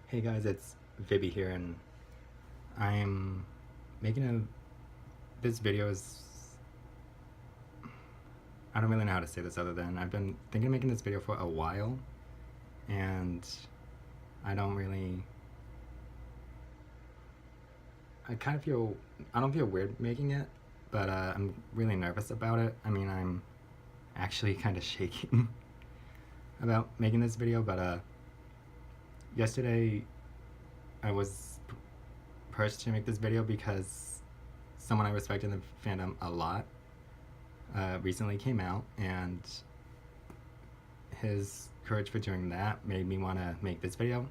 Hey guys, it's Vibby here, and I'm making this video is, I don't really know how to say this other than I've been thinking of making this video for a while, and I don't really, I kind of feel, I don't feel weird making it, but I'm really nervous about it. I mean, I'm actually kind of shaking about making this video, but yesterday I was pushed to make this video because someone I respect in the fandom a lot recently came out, and his courage for doing that made me want to make this video.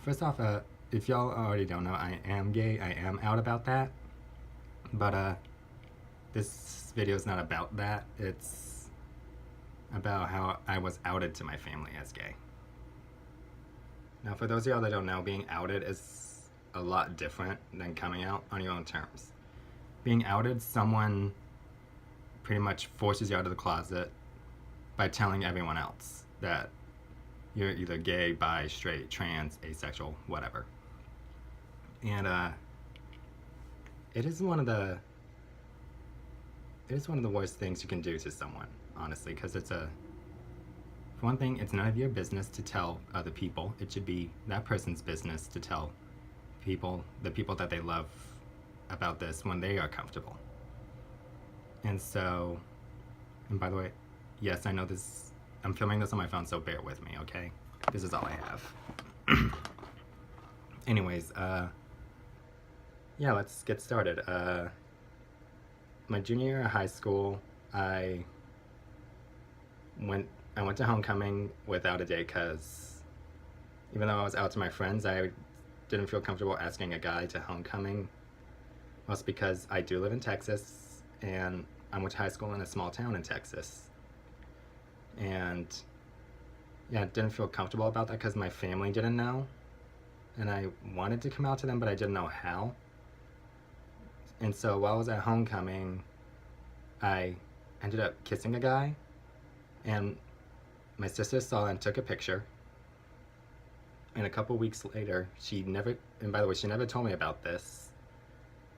First off, if y'all already don't know, I am gay. I am out about that, but this video is not about that. It's about how I was outed to my family as gay. Now, for those of y'all that don't know, being outed is a lot different than coming out on your own terms. Being outed, someone pretty much forces you out of the closet by telling everyone else that you're either gay, bi, straight, trans, asexual, whatever. And it is one of the worst things you can do to someone, honestly, because for one thing, it's none of your business to tell other people. It should be that person's business to tell the people that they love about this when they are comfortable. And so, and by the way, yes, I know this, I'm filming this on my phone, so bear with me, okay? This is all I have. Anyways, yeah, let's get started. My junior year of high school, I went to homecoming without a date because even though I was out to my friends, I didn't feel comfortable asking a guy to homecoming. Mostly because I do live in Texas, and I went to high school in a small town in Texas. And yeah, didn't feel comfortable about that because my family didn't know. And I wanted to come out to them, but I didn't know how. And so while I was at homecoming, I ended up kissing a guy, and my sister saw and took a picture. And a couple weeks later, and by the way, she never told me about this.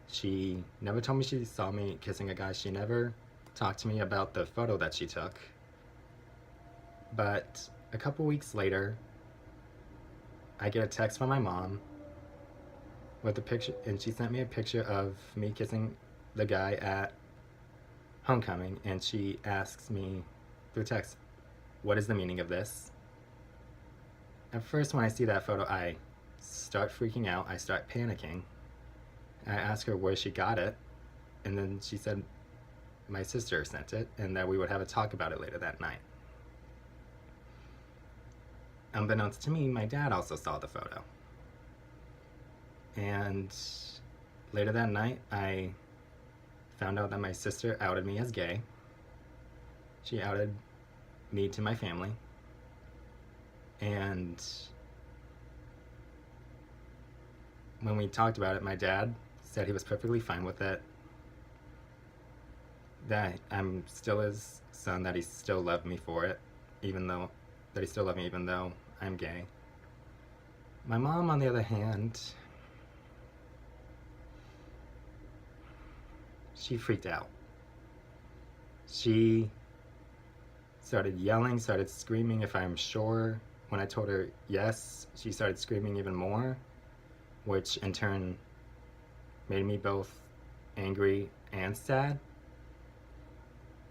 She never told me she saw me kissing a guy. She never talked to me about the photo that she took. But a couple weeks later, I get a text from my mom with a picture, and she sent me a picture of me kissing the guy at homecoming, and she asks me through text, what is the meaning of this? At first, when I see that photo, I start freaking out. I start panicking. I ask her where she got it, and then she said my sister sent it and that we would have a talk about it later that night. Unbeknownst to me, my dad also saw the photo. And later that night, I found out that my sister outed me as gay. She outed me to my family. And when we talked about it, my dad said he was perfectly fine with it, that I'm still his son, that he still loved me for it, even though I'm gay. My mom, on the other hand, she freaked out. She started yelling, started screaming if I'm sure. When I told her yes, she started screaming even more, which in turn made me both angry and sad,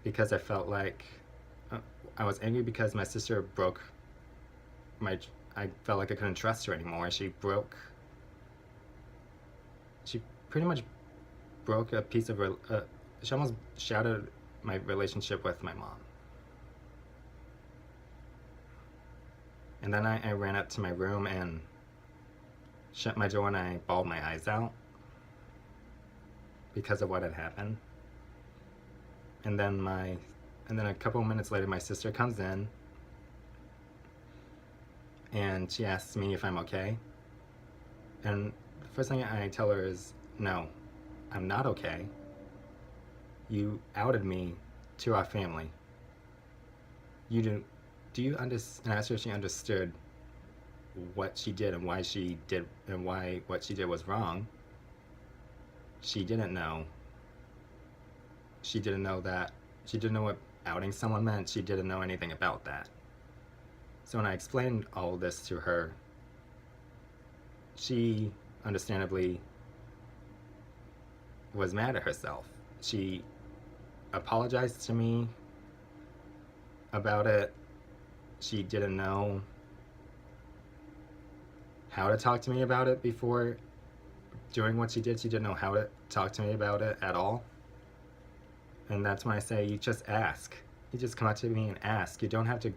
because I felt like I was angry because my sister I felt like I couldn't trust her anymore. She pretty much broke a piece of she almost shattered my relationship with my mom. And then I ran up to my room and shut my door, and I bawled my eyes out because of what had happened. And then a couple of minutes later, my sister comes in and she asks me if I'm okay. And the first thing I tell her is, no, I'm not okay. You outed me to our family. Do you understand? And I asked her if she understood what she did and why she did and why what she did was wrong. She didn't know. She didn't know that. She didn't know what outing someone meant. She didn't know anything about that. So when I explained all this to her, she understandably was mad at herself. She apologized to me about it. She didn't know how to talk to me about it before doing what she did. She didn't know how to talk to me about it at all. And that's when I say, you just ask. You just come up to me and ask. You don't have to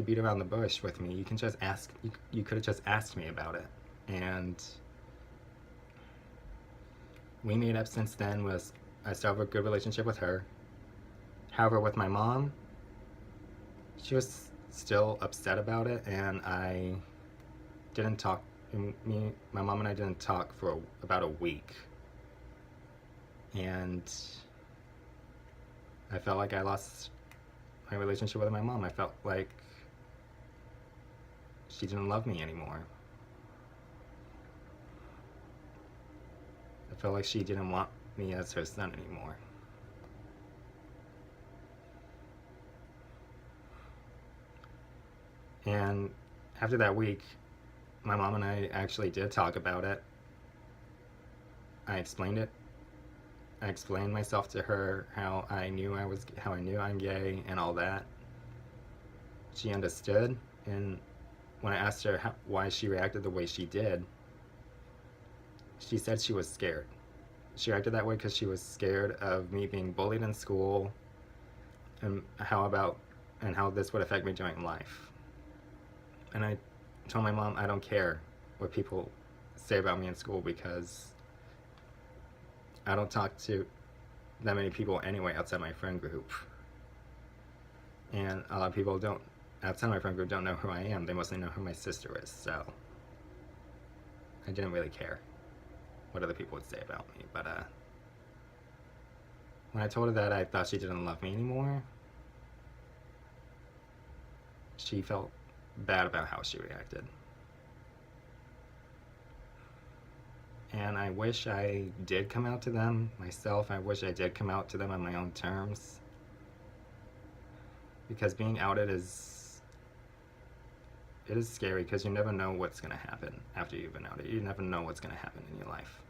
beat around the bush with me. You can just ask. You could have just asked me about it. And we made up since then. I still have a good relationship with her. However, with my mom, she was still upset about it, and I didn't talk. My mom and I didn't talk for about a week. And I felt like I lost my relationship with my mom. I felt like she didn't love me anymore. I felt like she didn't want me as her son anymore. And after that week, my mom and I actually did talk about it. I explained it. I explained myself to her, how I knew I'm gay and all that. She understood, and when I asked her why she reacted the way she did, she said she was scared. She reacted that way because she was scared of me being bullied in school, and how this would affect me during life. And I told my mom, I don't care what people say about me in school, because I don't talk to that many people anyway outside my friend group. And a lot of people outside my friend group don't know who I am. They mostly know who my sister is, so I didn't really care what other people would say about me. But when I told her that I thought she didn't love me anymore, she felt bad about how she reacted. And I wish I did come out to them myself. I wish I did come out to them on my own terms. Because being outed is scary, because you never know what's going to happen after you've been outed. You never know what's going to happen in your life.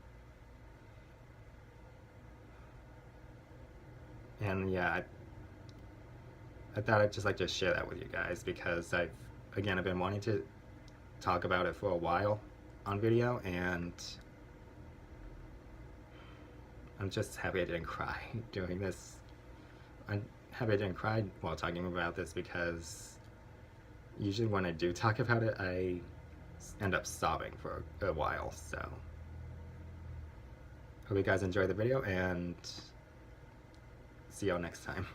And yeah, I thought I'd just like to share that with you guys, because I've been wanting to talk about it for a while on video, and I'm just happy I didn't cry doing this. I'm happy I didn't cry while talking about this, because usually when I do talk about it, I end up sobbing for a while. So hope you guys enjoyed the video, and see y'all next time.